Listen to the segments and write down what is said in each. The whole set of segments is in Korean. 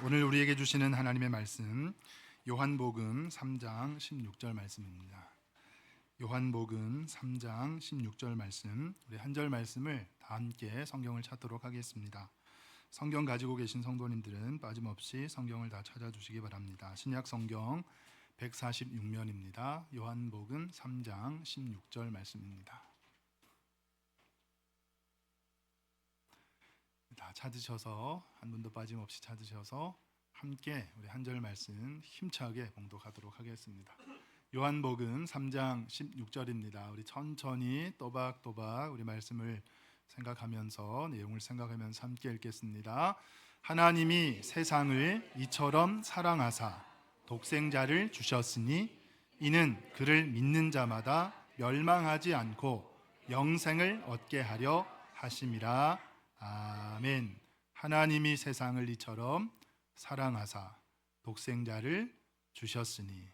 오늘 우리에게 주시는 하나님의 말씀 요한복음 3장 16절 말씀입니다. 요한복음 3장 16절 말씀, 우리 한 절 말씀을 다 함께 성경을 찾도록 하겠습니다. 성경 가지고 계신 성도님들은 빠짐없이 성경을 다 찾아주시기 바랍니다. 신약 성경 146면입니다. 요한복음 3장 16절 말씀입니다. 다 찾으셔서, 한 분도 빠짐없이 찾으셔서 함께 우리 한 절 말씀 힘차게 봉독하도록 하겠습니다. 요한복음 3장 16절입니다. 우리 천천히 또박또박 우리 말씀을 생각하면서, 내용을 생각하면서 함께 읽겠습니다. 하나님이 세상을 이처럼 사랑하사 독생자를 주셨으니 이는 그를 믿는 자마다 멸망하지 않고 영생을 얻게 하려 하심이라. 아멘. 하나님이 세상을 이처럼 사랑하사 독생자를 주셨으니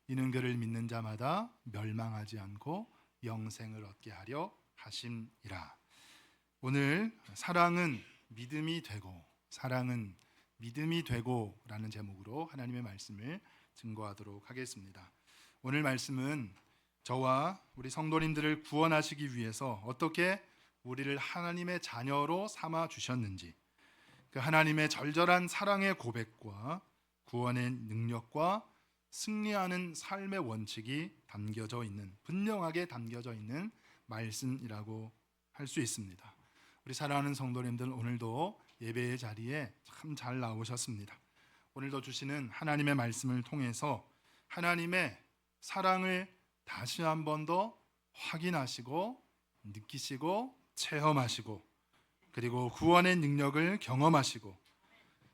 이는 그를 믿는 자마다 멸망하지 않고 영생을 얻게 하려 하심이라. 오늘 사랑은 믿음이 되고, 사랑은 믿음이 되고 라는 제목으로 하나님의 말씀을 증거하도록 하겠습니다. 오늘 말씀은 저와 우리 성도님들을 구원하시기 위해서 어떻게 우리를 하나님의 자녀로 삼아 주셨는지, 그 하나님의 절절한 사랑의 고백과 구원의 능력과 승리하는 삶의 원칙이 담겨져 있는, 분명하게 담겨져 있는 말씀이라고 할 수 있습니다. 우리 사랑하는 성도님들, 오늘도 예배의 자리에 참 잘 나오셨습니다. 오늘도 주시는 하나님의 말씀을 통해서 하나님의 사랑을 다시 한 번 더 확인하시고 느끼시고 체험하시고, 그리고 구원의 능력을 경험하시고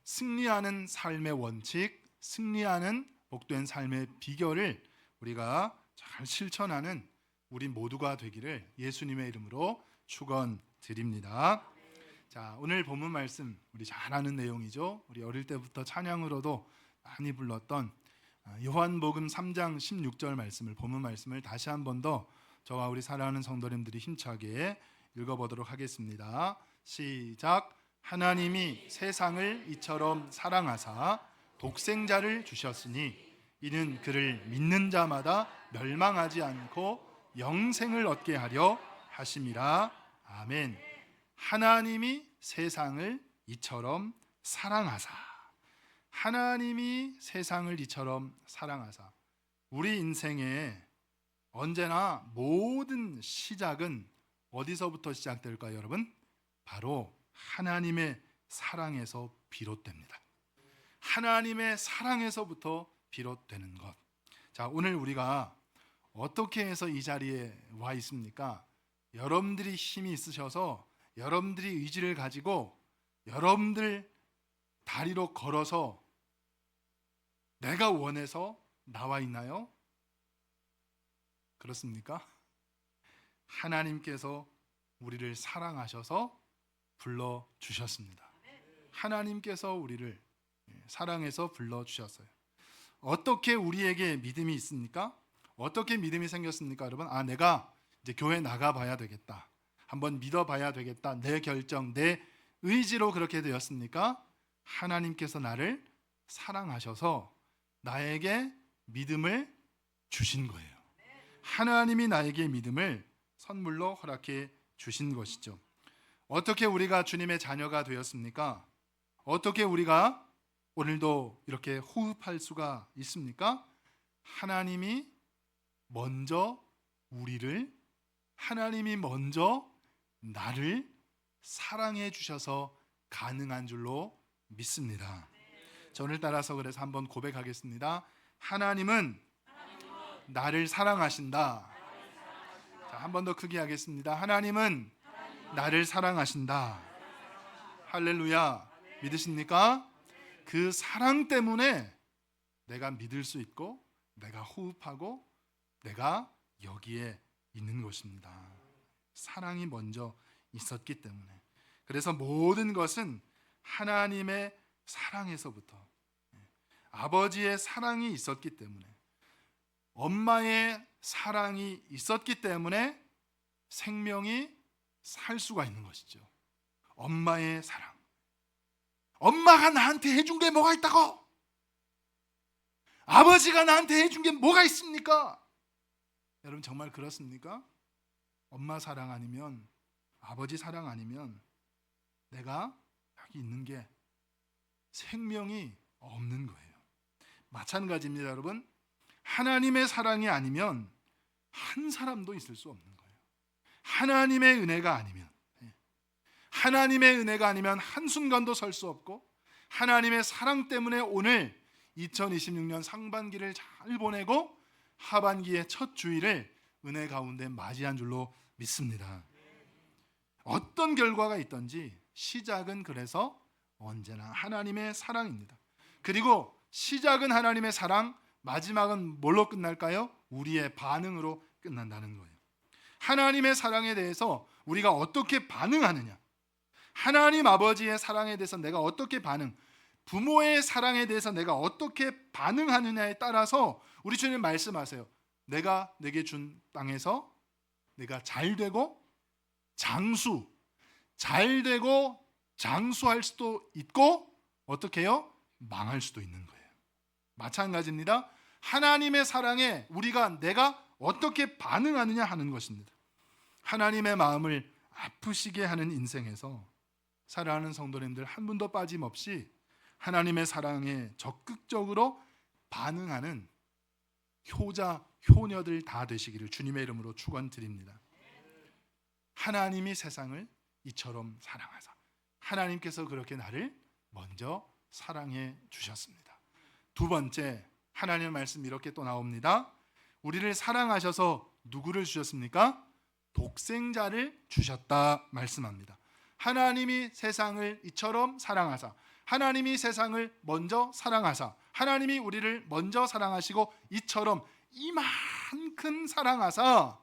승리하는 삶의 원칙, 승리하는 복된 삶의 비결을 우리가 잘 실천하는 우리 모두가 되기를 예수님의 이름으로 축원드립니다. 자, 오늘 본문 말씀 우리 잘 아는 내용이죠. 우리 어릴 때부터 찬양으로도 많이 불렀던 요한복음 3장 16절 말씀을, 본문 말씀을 다시 한 번 더 저와 우리 사랑하는 성도님들이 힘차게 읽어보도록 하겠습니다. 시작. 하나님이 세상을 이처럼 사랑하사 독생자를 주셨으니 이는 그를 믿는 자마다 멸망하지 않고 영생을 얻게 하려 하심이라. 아멘. 하나님이 세상을 이처럼 사랑하사, 하나님이 세상을 이처럼 사랑하사. 우리 인생에 언제나 모든 시작은 어디서부터 시작될까요, 여러분? 바로 하나님의 사랑에서 비롯됩니다. 하나님의 사랑에서부터 비롯되는 것. 자, 오늘 우리가 어떻게 해서 이 자리에 와 있습니까? 여러분들이 힘이 있으셔서, 여러분들이 의지를 가지고 여러분들 다리로 걸어서 내가 원해서 나와 있나요? 그렇습니까? 하나님께서 우리를 사랑하셔서 불러주셨습니다. 하나님께서 우리를 사랑해서 불러주셨어요. 어떻게 우리에게 믿음이 있습니까? 어떻게 믿음이 생겼습니까, 여러분? 내가 이제 교회 나가봐야 되겠다, 한번 믿어봐야 되겠다, 내 결정, 내 의지로 그렇게 되었습니까? 하나님께서 나를 사랑하셔서 나에게 믿음을 주신 거예요. 하나님이 나에게 믿음을 선물로 허락해 주신 것이죠. 어떻게 우리가 주님의 자녀가 되었습니까? 어떻게 우리가 오늘도 이렇게 호흡할 수가 있습니까? 하나님이 먼저 우리를, 하나님이 먼저 나를 사랑해 주셔서 가능한 줄로 믿습니다. 자, 오늘 따라서 그래서 한번 고백하겠습니다. 하나님은 나를 사랑하신다. 자, 한 번 더 크게 하겠습니다. 하나님은 나를 사랑하신다. 할렐루야. 믿으십니까? 그 사랑 때문에 내가 믿을 수 있고, 내가 호흡하고, 내가 여기에 있는 것입니다. 사랑이 먼저 있었기 때문에. 그래서 모든 것은 하나님의 사랑에서부터, 아버지의 사랑이 있었기 때문에, 엄마의 사랑이 있었기 때문에 생명이 살 수가 있는 것이죠. 엄마의 사랑, 엄마가 나한테 해준 게 뭐가 있다고? 아버지가 나한테 해준 게 뭐가 있습니까? 여러분 정말 그렇습니까? 엄마 사랑 아니면, 아버지 사랑 아니면 내가 여기 있는 게 생명이 없는 거예요. 마찬가지입니다, 여러분. 하나님의 사랑이 아니면 한 사람도 있을 수 없는 거예요. 하나님의 은혜가 아니면, 하나님의 은혜가 아니면 한순간도 설 수 없고, 하나님의 사랑 때문에 오늘 2026년 상반기를 잘 보내고 하반기의 첫 주일을 은혜 가운데 맞이한 줄로 믿습니다. 어떤 결과가 있든지 시작은 그래서 언제나 하나님의 사랑입니다. 그리고 시작은 하나님의 사랑, 마지막은 뭘로 끝날까요? 우리의 반응으로 끝난다는 거예요. 하나님의 사랑에 대해서 우리가 어떻게 반응하느냐, 하나님 아버지의 사랑에 대해서 내가 어떻게 부모의 사랑에 대해서 내가 어떻게 반응하느냐에 따라서 우리 주님 말씀하세요. 내가 내게 준 땅에서 내가 잘되고 장수할 수도 있고, 어떻게 해요? 망할 수도 있는 거예요. 마찬가지입니다. 하나님의 사랑에 내가 어떻게 반응하느냐 하는 것입니다. 하나님의 마음을 아프시게 하는 인생에서 사랑하는 성도님들 한 분도 빠짐없이 하나님의 사랑에 적극적으로 반응하는 효자, 효녀들 다 되시기를 주님의 이름으로 축원드립니다. 하나님이 세상을 이처럼 사랑하사, 하나님께서 그렇게 나를 먼저 사랑해 주셨습니다. 두 번째, 하나님의 말씀 이렇게 또 나옵니다. 우리를 사랑하셔서 누구를 주셨습니까? 독생자를 주셨다 말씀합니다. 하나님이 세상을 이처럼 사랑하사, 하나님이 세상을 먼저 사랑하사, 하나님이 우리를 먼저 사랑하시고 이처럼 이만큼 사랑하사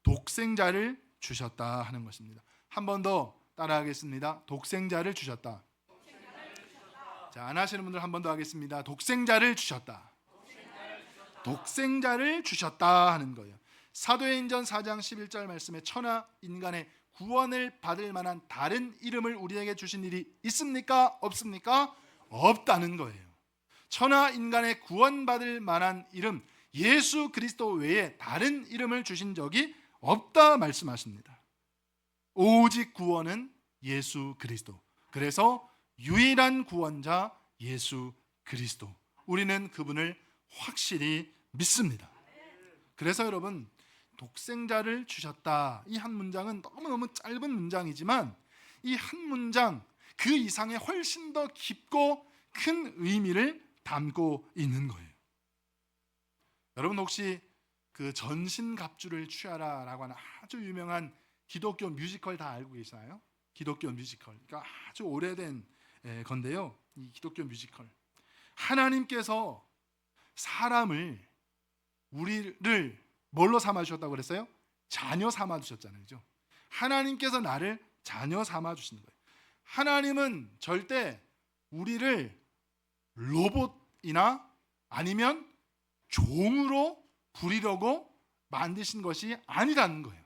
독생자를 주셨다 하는 것입니다. 한 번 더 따라하겠습니다. 독생자를 주셨다. 자, 안 하시는 분들 한 번 더 하겠습니다. 독생자를 주셨다. 독생자를 주셨다 하는 거예요. 사도행전 4장 11절 말씀에 천하 인간의 구원을 받을 만한 다른 이름을 우리에게 주신 일이 있습니까? 없습니까? 없다는 거예요. 천하 인간의 구원받을 만한 이름, 예수 그리스도 외에 다른 이름을 주신 적이 없다 말씀하십니다. 오직 구원은 예수 그리스도. 그래서 유일한 구원자 예수 그리스도. 우리는 그분을 확실히 믿습니다. 그래서 여러분, 독생자를 주셨다, 이 한 문장은 너무너무 짧은 문장이지만 이 한 문장 그 이상의 훨씬 더 깊고 큰 의미를 담고 있는 거예요. 여러분 혹시 그 전신갑주를 취하라 라고 하는 아주 유명한 기독교 뮤지컬 다 알고 계시나요? 기독교 뮤지컬, 그러니까 아주 오래된 건데요. 이 기독교 뮤지컬, 하나님께서 사람을, 우리를 뭘로 삼아 주셨다고 그랬어요? 자녀 삼아 주셨잖아요. 그죠? 하나님께서 나를 자녀 삼아 주시는 거예요. 하나님은 절대 우리를 로봇이나 아니면 종으로 부리려고 만드신 것이 아니라는 거예요.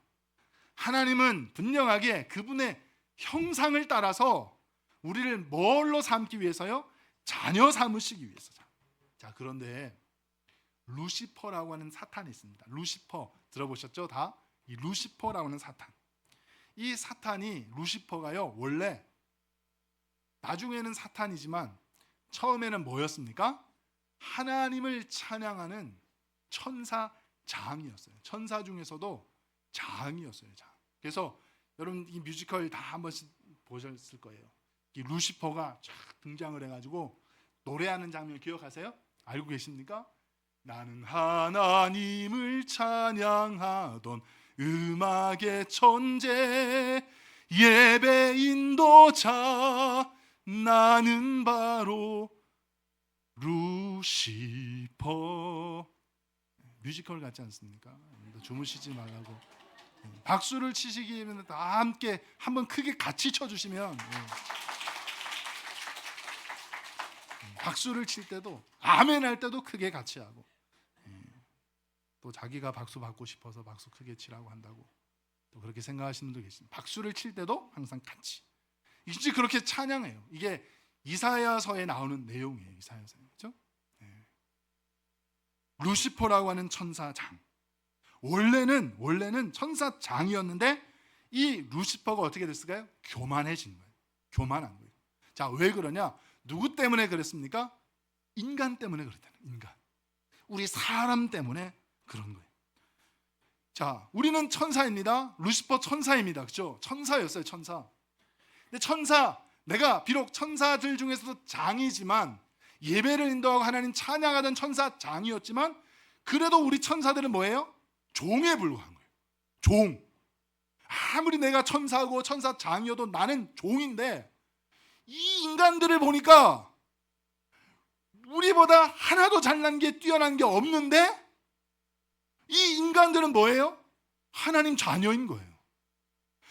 하나님은 분명하게 그분의 형상을 따라서 우리를 뭘로 삼기 위해서요? 자녀 삼으시기 위해서. 자, 그런데 루시퍼라고 하는 사탄이 있습니다. 루시퍼 들어보셨죠? 다? 이 루시퍼라고 하는 사탄. 이 사탄이, 루시퍼가요, 원래 나중에는 사탄이지만 처음에는 뭐였습니까? 하나님을 찬양하는 천사장이었어요. 천사 중에서도 장이었어요. 장. 그래서 여러분 이 뮤지컬 다 한 번씩 보셨을 거예요. 이 루시퍼가 쫙 등장을 해가지고 노래하는 장면 기억하세요? 알고 계십니까? 나는 하나님을 찬양하던 음악의 천재, 예배 인도자, 나는 바로 루시퍼. 뮤지컬 같지 않습니까? 주무시지 말라고. 박수를 치시기에는 다 함께 한번 크게 같이 쳐주시면, 박수를 칠 때도, 아멘 할 때도 크게 같이 하고, 또 자기가 박수 받고 싶어서 박수 크게 치라고 한다고 또 그렇게 생각하시는 분도 계십니다. 박수를 칠 때도 항상 같이, 이제 그렇게 찬양해요. 이게 이사야서에 나오는 내용이에요. 이사야서, 그렇죠? 네. 루시퍼라고 하는 천사장. 원래는 천사장이었는데 이 루시퍼가 어떻게 됐을까요? 교만해진 거예요. 교만한 거예요. 자, 왜 그러냐? 누구 때문에 그랬습니까? 인간 때문에 그랬다는, 인간. 우리 사람 때문에 그런 거예요. 자, 우리는 천사입니다. 루시퍼 천사입니다. 그렇죠? 천사였어요, 천사. 근데 내가 비록 천사들 중에서도 장이지만, 예배를 인도하고 하나님 찬양하던 천사장이었지만, 그래도 우리 천사들은 뭐예요? 종에 불과한 거예요. 종. 아무리 내가 천사고 천사장이어도 나는 종인데, 이 인간들을 보니까 우리보다 하나도 잘난 게, 뛰어난 게 없는데, 이 인간들은 뭐예요? 하나님 자녀인 거예요.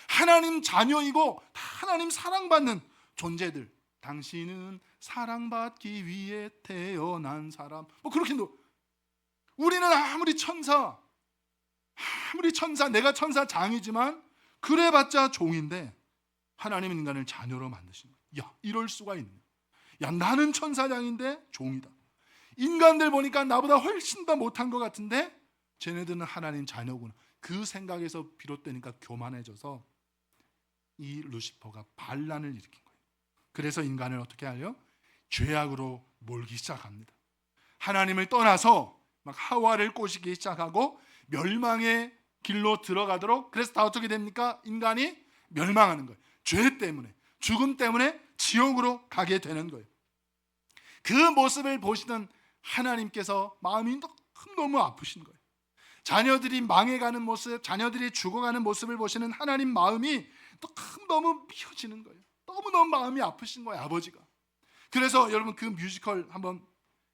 하나님 자녀이고 하나님 사랑받는 존재들. 당신은 사랑받기 위해 태어난 사람. 뭐 그렇게 우리는 아무리 천사, 내가 천사장이지만 그래봤자 종인데 하나님은 인간을 자녀로 만드신 거예요. 야, 이럴 수가 있네. 야, 나는 천사장인데 종이다. 인간들 보니까 나보다 훨씬 더 못한 것 같은데 쟤네들은 하나님 자녀구나. 그 생각에서 비롯되니까 교만해져서 이 루시퍼가 반란을 일으킨 거예요. 그래서 인간을 어떻게 하려? 죄악으로 몰기 시작합니다. 하나님을 떠나서 막 하와를 꼬시기 시작하고 멸망의 길로 들어가도록. 그래서 다 어떻게 됩니까? 인간이 멸망하는 거예요. 죄 때문에, 죽음 때문에 지옥으로 가게 되는 거예요. 그 모습을 보시던 하나님께서 마음이 너무 아프신 거예요. 자녀들이 망해가는 모습, 자녀들이 죽어가는 모습을 보시는 하나님 마음이 너무 미어지는 거예요. 너무너무 마음이 아프신 거예요, 아버지가. 그래서 여러분, 그 뮤지컬 한번,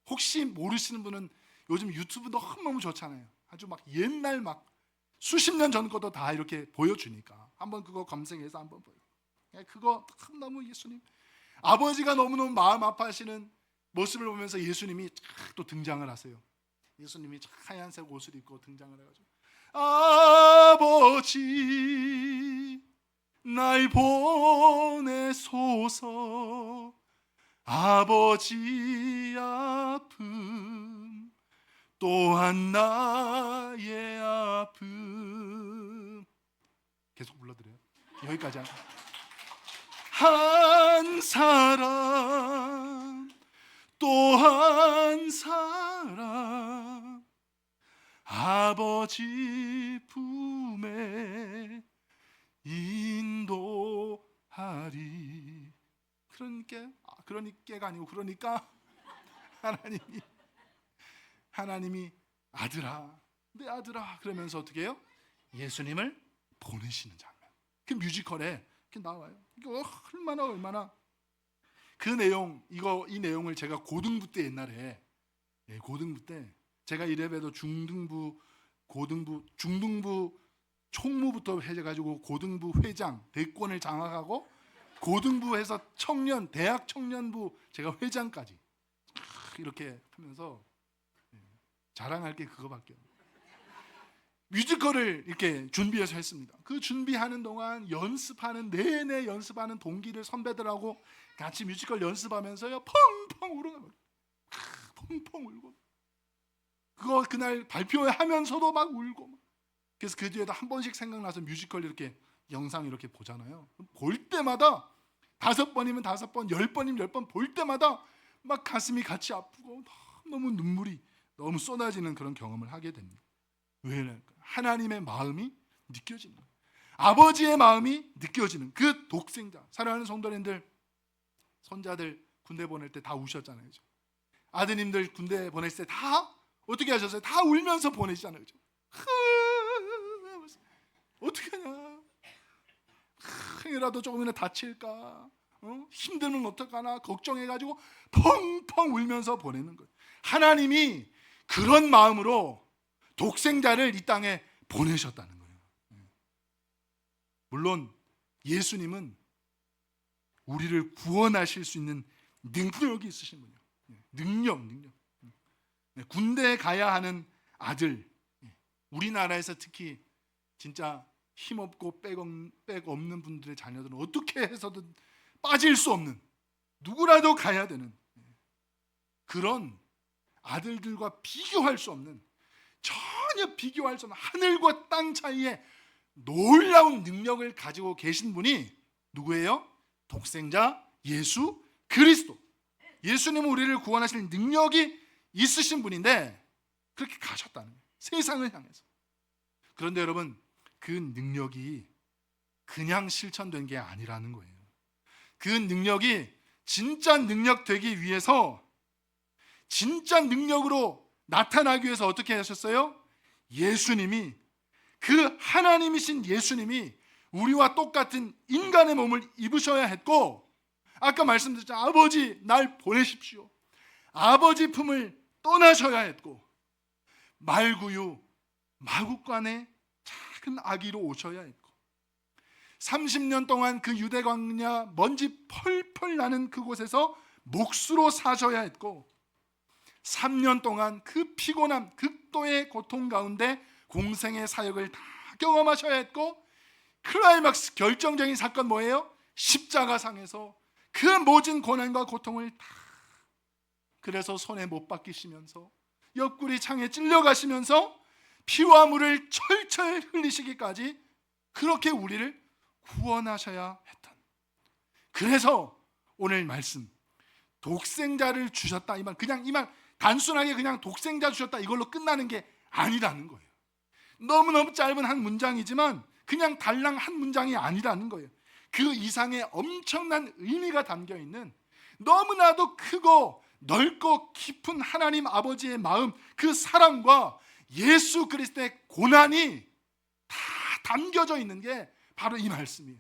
혹시 모르시는 분은 요즘 유튜브 너무너무 좋잖아요. 아주 막 옛날 막 수십 년 전 것도 다 이렇게 보여주니까 한번 그거 검색해서 한번 보여요. 그거 너무 예수님, 아버지가 너무너무 마음 아파하시는 모습을 보면서 예수님이 또 등장을 하세요. 예수님이 하얀색 옷을 입고 등장을 해가지고, 아버지 날 보내소서, 아버지 아픔 또한 나의 아픔. 계속 불러드려요. 여기까지 한 사람 또 한 사람 아버지 품에 인도하리. 그러니까가 아니고, 그러니까 하나님이 아들아, 내 아들아 그러면서 어떻게 해요? 예수님을 보내시는 장면. 그 뮤지컬에 이렇게 나와요. 이거 얼마나 그 내용, 이 내용을 제가 고등부 때, 옛날에 고등부 때 제가 이래봬도 중등부, 고등부, 중등부 총무부터 해가지고 고등부 회장, 대권을 장악하고, 고등부에서 대학 청년부 제가 회장까지 이렇게 하면서 자랑할 게 그거밖에 없어요. 뮤지컬을 이렇게 준비해서 했습니다. 그 준비하는 동안 내내 연습하는 동기들, 선배들하고 같이 뮤지컬 연습하면서요, 펑펑 울어요. 펑펑 울고, 그거 그날 발표하면서도 막 울고. 그래서 그 뒤에도 한 번씩 생각나서 뮤지컬 이렇게 영상 이렇게 보잖아요. 볼 때마다 5번이면 5번, 10번이면 10번 볼 때마다 막 가슴이 같이 아프고 너무 눈물이 너무 쏟아지는 그런 경험을 하게 됩니다. 왜? 하나님의 마음이 느껴지는 거예요. 아버지의 마음이 느껴지는 그 독생자. 사랑하는 성도님들, 손자들 군대 보낼 때 다 우셨잖아요, 그죠? 아드님들 군대 보냈을 때 다 어떻게 하셨어요? 다 울면서 보내시잖아요, 그죠? 어떻게 하냐? 흥이라도 조금이나 다칠까? 힘들면 어떡하나 걱정해가지고 펑펑 울면서 보내는 거예요. 하나님이 그런 마음으로 독생자를 이 땅에 보내셨다는 거예요. 물론 예수님은 우리를 구원하실 수 있는 능력이 있으신 분이에요. 능력. 군대에 가야 하는 아들, 우리나라에서 특히 진짜 힘없고 백 없는 분들의 자녀들은 어떻게 해서든 빠질 수 없는 누구라도 가야 되는 그런 아들들과 비교할 수 없는, 전혀 비교할 수 없는 하늘과 땅 사이에 놀라운 능력을 가지고 계신 분이 누구예요? 독생자 예수 그리스도. 예수님은 우리를 구원하실 능력이 있으신 분인데 그렇게 가셨다는 거예요. 세상을 향해서. 그런데 여러분, 그 능력이 그냥 실천된 게 아니라는 거예요. 그 능력이 진짜 능력 되기 위해서, 진짜 능력으로 나타나기 위해서 어떻게 하셨어요? 예수님이, 그 하나님이신 예수님이 우리와 똑같은 인간의 몸을 입으셔야 했고, 아까 말씀드렸죠. 아버지 날 보내십시오. 아버지 품을 떠나셔야 했고, 말구유 마구간의 작은 아기로 오셔야 했고, 30년 동안 그 유대 광야 먼지 펄펄 나는 그곳에서 몫으로 사셔야 했고, 3년 동안 그 피곤함 극도의 고통 가운데 공생의 사역을 다 경험하셔야 했고, 클라이막스 결정적인 사건 뭐예요? 십자가상에서 그 모진 고난과 고통을 다, 그래서 손에 못 박히시면서 옆구리 창에 찔려가시면서 피와 물을 철철 흘리시기까지 그렇게 우리를 구원하셔야 했던, 그래서 오늘 말씀 독생자를 주셨다, 이 말, 그냥 이 말 단순하게 그냥 독생자 주셨다 이걸로 끝나는 게 아니라는 거예요. 너무너무 짧은 한 문장이지만 그냥 달랑 한 문장이 아니라는 거예요. 그 이상의 엄청난 의미가 담겨있는, 너무나도 크고 넓고 깊은 하나님 아버지의 마음, 그 사랑과 예수 그리스도의 고난이 다 담겨져 있는 게 바로 이 말씀이에요.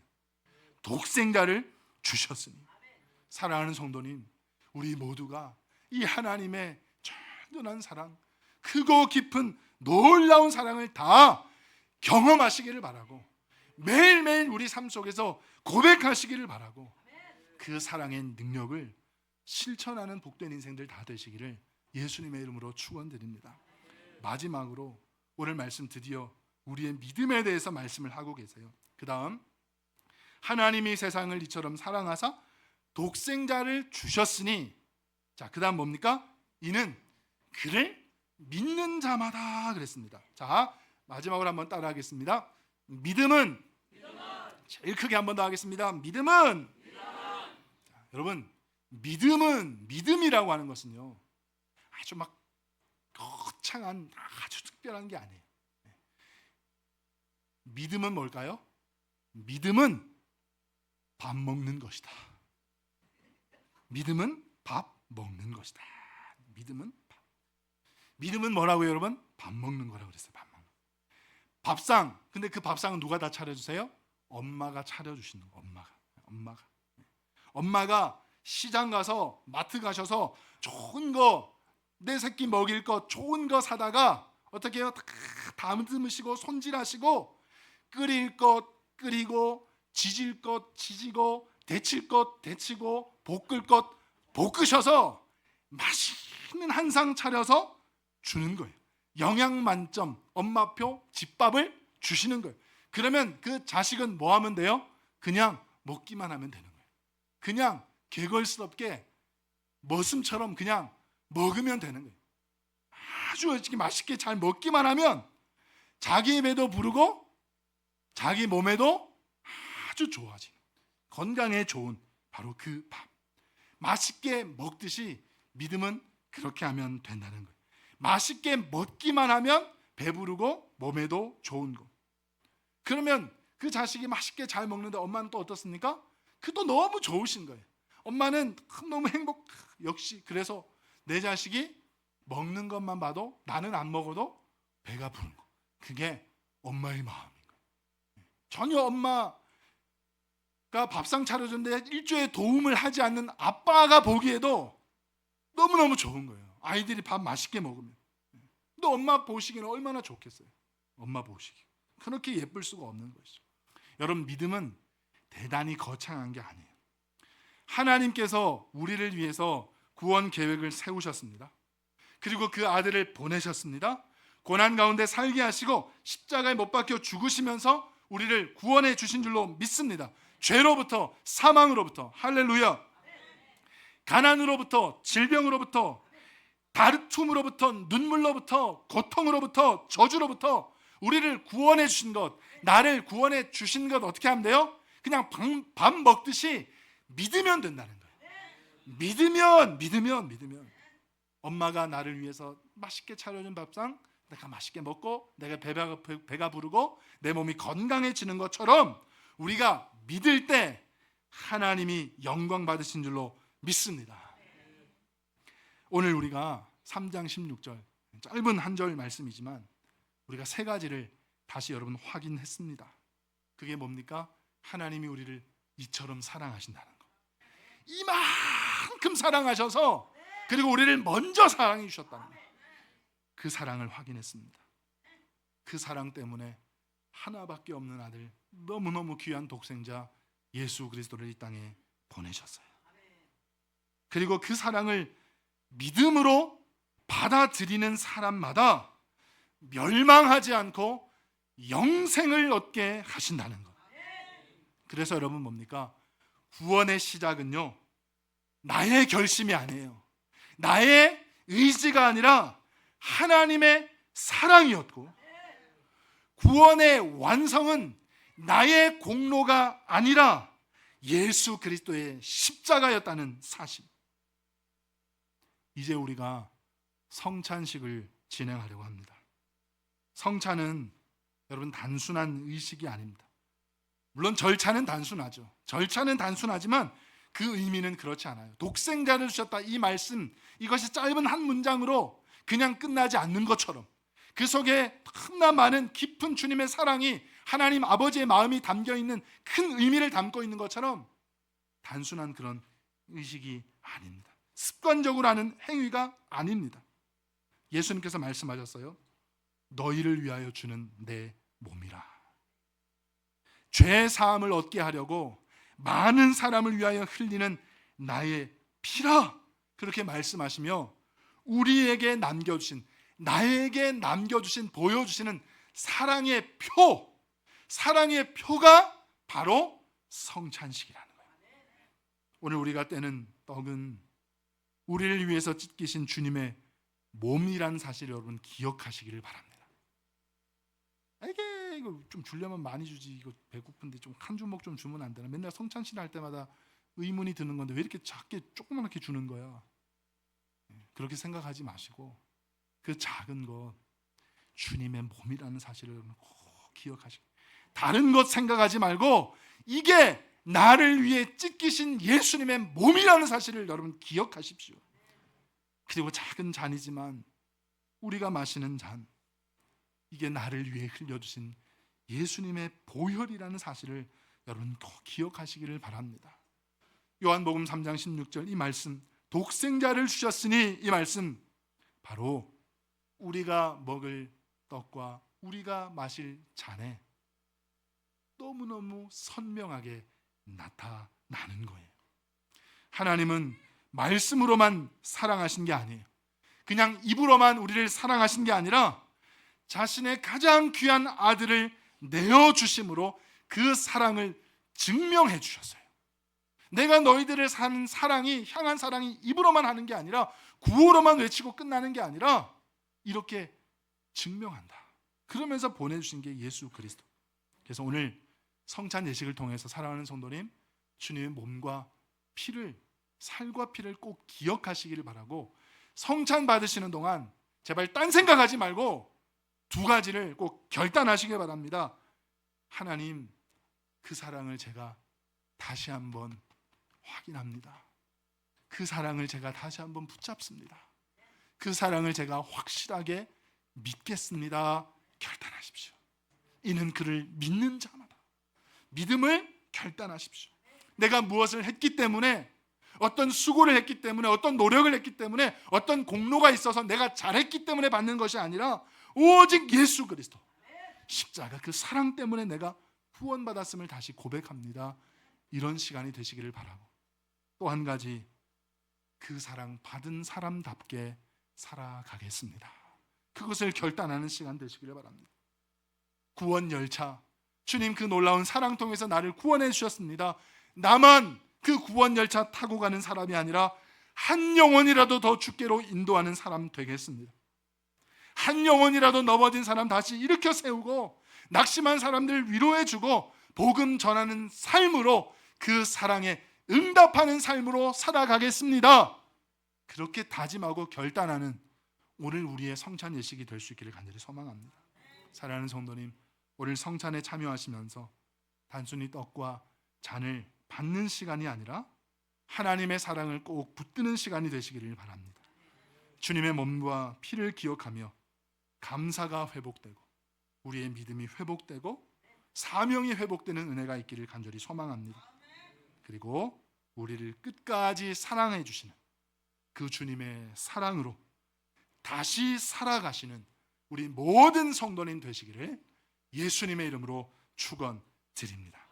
독생자를 주셨으니. 사랑하는 성도님, 우리 모두가 이 하나님의 전연한 사랑, 크고 깊은 놀라운 사랑을 다 경험하시기를 바라고, 매일매일 우리 삶 속에서 고백하시기를 바라고, 그 사랑의 능력을 실천하는 복된 인생들 다 되시기를 예수님의 이름으로 축원드립니다. 마지막으로 오늘 말씀 드디어 우리의 믿음에 대해서 말씀을 하고 계세요. 그 다음, 하나님이 세상을 이처럼 사랑하사 독생자를 주셨으니, 자, 그 다음 뭡니까? 이는 그를 믿는 자마다 그랬습니다. 자, 마지막으로 한번 따라하겠습니다. 믿음은 제일 크게 한번 더 하겠습니다. 믿음은 자, 여러분, 믿음이라고 하는 것은요, 아주 막 거창한 아주 특별한 게 아니에요. 믿음은 뭘까요? 믿음은 밥 먹는 것이다. 믿음은 밥 먹는 것이다. 믿음은 뭐라고요, 여러분? 밥 먹는 거라고 그랬어요. 밥 먹는. 밥상. 근데 그 밥상은 누가 다 차려주세요? 엄마가 차려주시는 거. 엄마가 시장 가서, 마트 가셔서 좋은 거, 내 새끼 먹일 거 좋은 거 사다가 어떻게 해요? 다 담으시고 손질하시고, 끓일 것 끓이고, 지질 것 지지고, 데칠 것 데치고, 볶을 것 볶으셔서 맛있는 한 상 차려서 주는 거예요. 영양 만점 엄마표 집밥을 주시는 거예요. 그러면 그 자식은 뭐 하면 돼요? 그냥 먹기만 하면 되는 거예요. 그냥 개걸스럽게 머슴처럼 그냥 먹으면 되는 거예요. 아주 맛있게 잘 먹기만 하면 자기 배도 부르고 자기 몸에도 아주 좋아지는, 건강에 좋은 바로 그 밥. 맛있게 먹듯이 믿음은 그렇게 하면 된다는 거예요. 맛있게 먹기만 하면 배부르고 몸에도 좋은 거. 그러면 그 자식이 맛있게 잘 먹는데 엄마는 또 어떻습니까? 그것도 너무 좋으신 거예요. 엄마는 너무 역시 그래서 내 자식이 먹는 것만 봐도, 나는 안 먹어도 배가 부른 거. 그게 엄마의 마음인 거예요. 전혀 엄마가 밥상 차려줬는데 일조에 도움을 하지 않는 아빠가 보기에도 너무너무 좋은 거예요. 아이들이 밥 맛있게 먹으면. 근데 엄마 보시기는 얼마나 좋겠어요. 엄마 보시기. 그렇게 예쁠 수가 없는 것이죠. 여러분, 믿음은 대단히 거창한 게 아니에요. 하나님께서 우리를 위해서 구원 계획을 세우셨습니다. 그리고 그 아들을 보내셨습니다. 고난 가운데 살게 하시고 십자가에 못 박혀 죽으시면서 우리를 구원해 주신 줄로 믿습니다. 죄로부터, 사망으로부터. 할렐루야. 가난으로부터, 질병으로부터, 다툼으로부터, 눈물로부터, 고통으로부터, 저주로부터 우리를 구원해 주신 것, 나를 구원해 주신 것 어떻게 하면 돼요? 그냥 밥 먹듯이 믿으면 된다는 거예요. 믿으면 엄마가 나를 위해서 맛있게 차려준 밥상 내가 맛있게 먹고 내가 배가 부르고 내 몸이 건강해지는 것처럼 우리가 믿을 때 하나님이 영광 받으신 줄로 믿습니다. 오늘 우리가 3장 16절 짧은 한 절 말씀이지만 우리가 세 가지를 다시 여러분 확인했습니다. 그게 뭡니까? 하나님이 우리를 이처럼 사랑하신다는 거. 이만큼 사랑하셔서 그리고 우리를 먼저 사랑해 주셨다는 거. 그 사랑을 확인했습니다. 그 사랑 때문에 하나밖에 없는 아들, 너무너무 귀한 독생자 예수 그리스도를 이 땅에 보내셨어요. 그리고 그 사랑을 믿음으로 받아들이는 사람마다 멸망하지 않고 영생을 얻게 하신다는 것. 그래서 여러분 뭡니까? 구원의 시작은요, 나의 결심이 아니에요. 나의 의지가 아니라 하나님의 사랑이었고, 구원의 완성은 나의 공로가 아니라 예수 그리스도의 십자가였다는 사실. 이제 우리가 성찬식을 진행하려고 합니다. 성찬은 여러분 단순한 의식이 아닙니다. 물론 절차는 단순하죠. 절차는 단순하지만 그 의미는 그렇지 않아요. 독생자를 주셨다, 이 말씀, 이것이 짧은 한 문장으로 그냥 끝나지 않는 것처럼 그 속에 너무나 많은 깊은 주님의 사랑이, 하나님 아버지의 마음이 담겨있는 큰 의미를 담고 있는 것처럼 단순한 그런 의식이 아닙니다. 습관적으로 하는 행위가 아닙니다. 예수님께서 말씀하셨어요. 너희를 위하여 주는 내 몸이라. 죄 사함을 얻게 하려고 많은 사람을 위하여 흘리는 나의 피라. 그렇게 말씀하시며 우리에게 남겨주신, 나에게 남겨주신, 보여주시는 사랑의 표, 사랑의 표가 바로 성찬식이라는 거예요. 오늘 우리가 떼는 떡은 우리를 위해서 찢기신 주님의 몸이라는 사실을 여러분 기억하시기를 바랍니다. 이거 좀 주려면 많이 주지, 이거 배고픈데 좀 한 주먹 좀 주면 안 되나? 맨날 성찬식 할 때마다 의문이 드는 건데 왜 이렇게 작게 조그맣게 주는 거야? 그렇게 생각하지 마시고 그 작은 것, 주님의 몸이라는 사실을 꼭 기억하시고, 다른 것 생각하지 말고 이게 나를 위해 찢기신 예수님의 몸이라는 사실을 여러분 기억하십시오. 그리고 작은 잔이지만 우리가 마시는 잔, 이게 나를 위해 흘려주신 예수님의 보혈이라는 사실을 여러분 꼭 기억하시기를 바랍니다. 요한복음 3장 16절 이 말씀, 독생자를 주셨으니, 이 말씀 바로 우리가 먹을 떡과 우리가 마실 잔에 너무너무 선명하게 나타나는 거예요. 하나님은 말씀으로만 사랑하신 게 아니에요. 그냥 입으로만 우리를 사랑하신 게 아니라 자신의 가장 귀한 아들을 내어주심으로 그 사랑을 증명해 주셨어요. 내가 너희들을 사는 사랑이, 향한 사랑이 입으로만 하는 게 아니라, 구호로만 외치고 끝나는 게 아니라 이렇게 증명한다. 그러면서 보내주신 게 예수 그리스도. 그래서 오늘 성찬 예식을 통해서 사랑하는 성도님, 주님의 몸과 피를, 살과 피를 꼭 기억하시기를 바라고, 성찬 받으시는 동안 제발 딴 생각하지 말고 두 가지를 꼭 결단하시길 바랍니다. 하나님, 그 사랑을 제가 다시 한번 확인합니다. 그 사랑을 제가 다시 한번 붙잡습니다. 그 사랑을 제가 확실하게 믿겠습니다. 결단하십시오. 이는 그를 믿는 자마다. 믿음을 결단하십시오. 내가 무엇을 했기 때문에, 어떤 수고를 했기 때문에, 어떤 노력을 했기 때문에, 어떤 공로가 있어서 내가 잘했기 때문에 받는 것이 아니라 오직 예수 그리스도 십자가 그 사랑 때문에 내가 구원받았음을 다시 고백합니다. 이런 시간이 되시기를 바라고, 또 한 가지, 그 사랑 받은 사람답게 살아가겠습니다. 그것을 결단하는 시간 되시기를 바랍니다. 구원 열차, 주님 그 놀라운 사랑 통해서 나를 구원해 주셨습니다. 나만 그 구원 열차 타고 가는 사람이 아니라 한 영혼이라도 더 주께로 인도하는 사람 되겠습니다. 한 영혼이라도 넘어진 사람 다시 일으켜 세우고, 낙심한 사람들 위로해주고, 복음 전하는 삶으로, 그 사랑에 응답하는 삶으로 살아가겠습니다. 그렇게 다짐하고 결단하는 오늘 우리의 성찬 예식이 될 수 있기를 간절히 소망합니다. 사랑하는 성도님, 오늘 성찬에 참여하시면서 단순히 떡과 잔을 받는 시간이 아니라 하나님의 사랑을 꼭 붙드는 시간이 되시기를 바랍니다. 주님의 몸과 피를 기억하며 감사가 회복되고, 우리의 믿음이 회복되고, 사명이 회복되는 은혜가 있기를 간절히 소망합니다. 그리고 우리를 끝까지 사랑해 주시는 그 주님의 사랑으로 다시 살아가시는 우리 모든 성도님 되시기를 예수님의 이름으로 축원드립니다.